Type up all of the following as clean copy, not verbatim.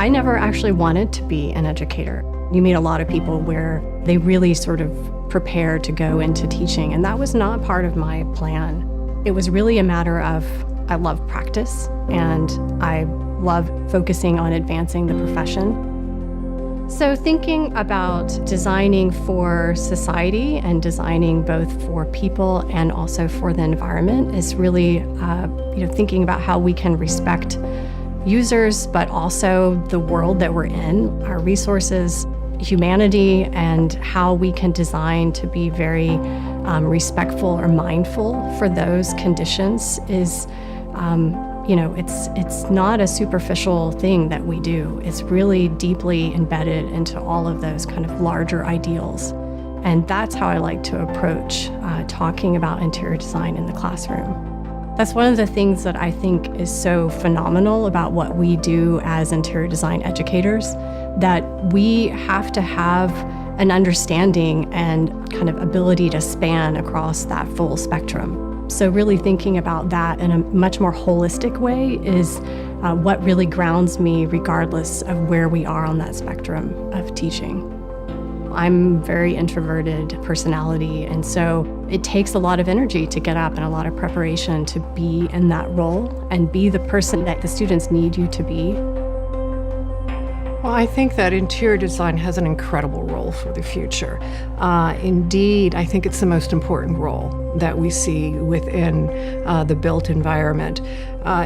I never actually wanted to be an educator. You meet a lot of people where they really sort of prepare to go into teaching, and that was not part of my plan. It was really a matter of I love practice and I love focusing on advancing the profession. So thinking about designing for society and designing both for people and also for the environment is really thinking about how we can respect users, but also the world that we're in, our resources, humanity, and how we can design to be very respectful or mindful for those conditions is it's not a superficial thing that we do. It's really deeply embedded into all of those kind of larger ideals. And that's how I like to approach talking about interior design in the classroom. That's one of the things that I think is so phenomenal about what we do as interior design educators, that we have to have an understanding and kind of ability to span across that full spectrum. So really thinking about that in a much more holistic way is what really grounds me regardless of where we are on that spectrum of teaching. I'm a very introverted personality, and so it takes a lot of energy to get up and a lot of preparation to be in that role and be the person that the students need you to be. Well, I think that interior design has an incredible role for the future. Indeed, I think it's the most important role that we see within the built environment.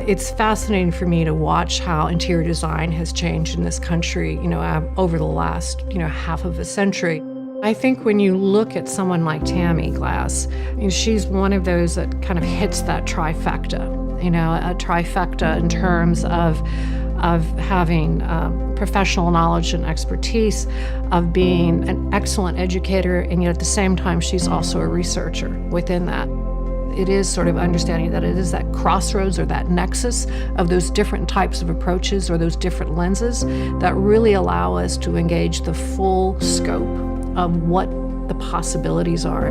It's fascinating for me to watch how interior design has changed in this country, over the last, half of a century. I think when you look at someone like Tamie Glass, she's one of those that kind of hits that trifecta, a trifecta in terms of having professional knowledge and expertise, of being an excellent educator, and yet at the same time, she's also a researcher within that. It is sort of understanding that it is that crossroads or that nexus of those different types of approaches or those different lenses that really allow us to engage the full scope of what the possibilities are.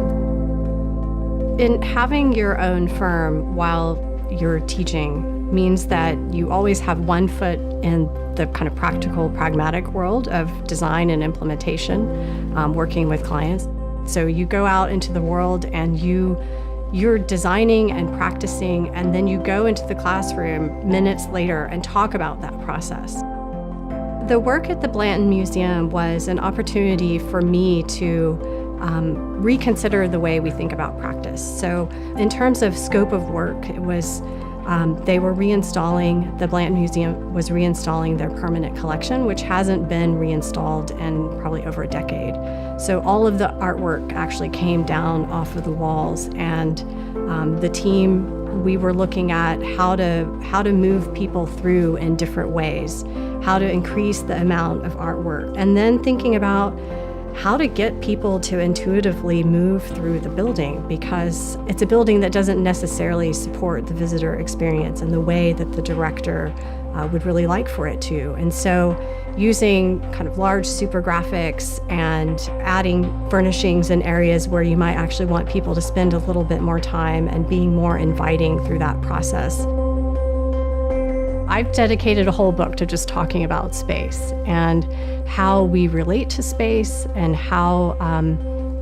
In having your own firm while you're teaching means that you always have one foot in the kind of practical, pragmatic world of design and implementation, working with clients. So you go out into the world and you're designing and practicing, and then you go into the classroom minutes later and talk about that process. The work at the Blanton Museum was an opportunity for me to reconsider the way we think about practice. So in terms of scope of work, it was the Blanton Museum was reinstalling their permanent collection, which hasn't been reinstalled in probably over a decade. So all of the artwork actually came down off of the walls, and the team, we were looking at how to move people through in different ways, how to increase the amount of artwork, and then thinking about how to get people to intuitively move through the building, because it's a building that doesn't necessarily support the visitor experience in the way that the director would really like for it to. And so using kind of large super graphics and adding furnishings in areas where you might actually want people to spend a little bit more time and being more inviting through that process. I've dedicated a whole book to just talking about space and how we relate to space and how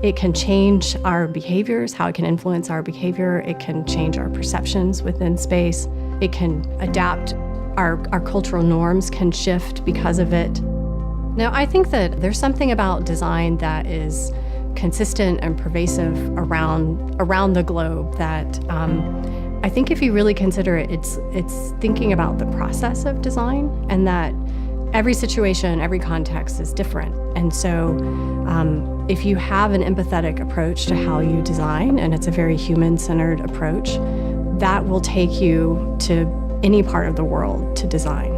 it can change our behaviors, how it can influence our behavior. It can change our perceptions within space. It can adapt. Our cultural norms can shift because of it. Now, I think that there's something about design that is consistent and pervasive around the globe that I think if you really consider it, it's thinking about the process of design, and that every situation, every context is different. And so if you have an empathetic approach to how you design, and it's a very human-centered approach, that will take you to any part of the world to design.